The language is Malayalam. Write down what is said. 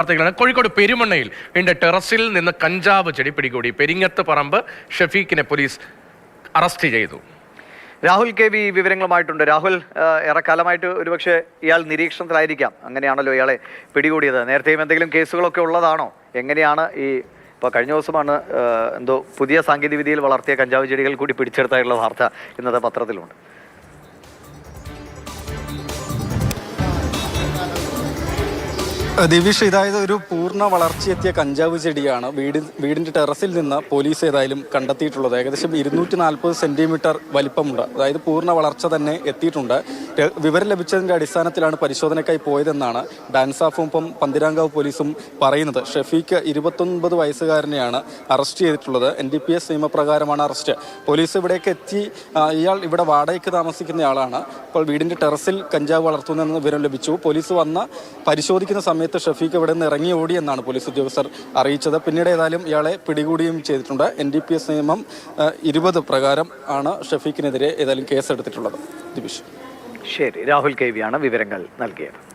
വാർത്തകളാണ്. കോഴിക്കോട് പെരുമണ്ണയിൽ വീണ്ടും ടെറസിൽ നിന്ന് കഞ്ചാവ് ചെടി പിടികൂടി. പെരിങ്ങത്ത് പറമ്പ് ഷഫീഖിനെ പോലീസ് അറസ്റ്റ് ചെയ്തു. രാഹുൽ കെ വി വിവരങ്ങളുമായിട്ടുണ്ട്. രാഹുൽ, ഏറെക്കാലമായിട്ട് ഒരുപക്ഷെ ഇയാൾ നിരീക്ഷണത്തിലായിരിക്കാം, അങ്ങനെയാണല്ലോ ഇയാളെ പിടികൂടിയത്. നേരത്തെയും എന്തെങ്കിലും കേസുകളൊക്കെ ഉള്ളതാണോ? എങ്ങനെയാണ് ഇപ്പോൾ കഴിഞ്ഞ ദിവസമാണ് എന്തോ പുതിയ സാങ്കേതിക വിദ്യയിൽ വളർത്തിയ കഞ്ചാവ് ചെടികൾ കൂടി പിടിച്ചെടുത്തായിട്ടുള്ള വാർത്ത ഇന്നത്തെ പത്രത്തിലുണ്ട്. ദിവിഷ്, ഇതായത് ഒരു പൂർണ്ണ വളർച്ചയെത്തിയ കഞ്ചാവ് ചെടിയാണ് വീടിൻ്റെ ടെറസിൽ നിന്ന് പോലീസ് ഏതായാലും കണ്ടെത്തിയിട്ടുള്ളത്. ഏകദേശം 240 സെൻറ്റിമീറ്റർ വലിപ്പമുണ്ട്. അതായത് പൂർണ്ണ വളർച്ച തന്നെ എത്തിയിട്ടുണ്ട്. വിവരം ലഭിച്ചതിൻ്റെ അടിസ്ഥാനത്തിലാണ് പരിശോധനയ്ക്കായി പോയതെന്നാണ് ഡാൻസാഫും പന്തിരാങ്കാവ് പോലീസും പറയുന്നത്. ഷഫീഖ് 29 വയസ്സുകാരനെയാണ് അറസ്റ്റ് ചെയ്തിട്ടുള്ളത്. NDPS നിയമപ്രകാരമാണ് അറസ്റ്റ്. പോലീസ് ഇവിടേക്ക് എത്തി. ഇയാൾ ഇവിടെ വാടകയ്ക്ക് താമസിക്കുന്നയാളാണ്. ഇപ്പോൾ വീടിൻ്റെ ടെറസിൽ കഞ്ചാവ് വളർത്തുന്നതെന്ന് വിവരം ലഭിച്ചു. പോലീസ് വന്ന് പരിശോധിക്കുന്ന സമയത്ത് ഷഫീഖ് ഇവിടെ നിന്ന് ഇറങ്ങി ഓടി എന്നാണ് പോലീസ് ഉദ്യോഗസ്ഥർ അറിയിച്ചത്. പിന്നീട് ഏതായാലും ഇയാളെ പിടികൂടുകയും ചെയ്തിട്ടുണ്ട്. NDPS നിയമം 20 പ്രകാരം ആണ് ഷഫീഖിനെതിരെ ഏതായാലും കേസെടുത്തിട്ടുള്ളത്. ദിവിഷ്. ശരി, രാഹുൽ കെ വി ആണ് വിവരങ്ങൾ നൽകിയത്.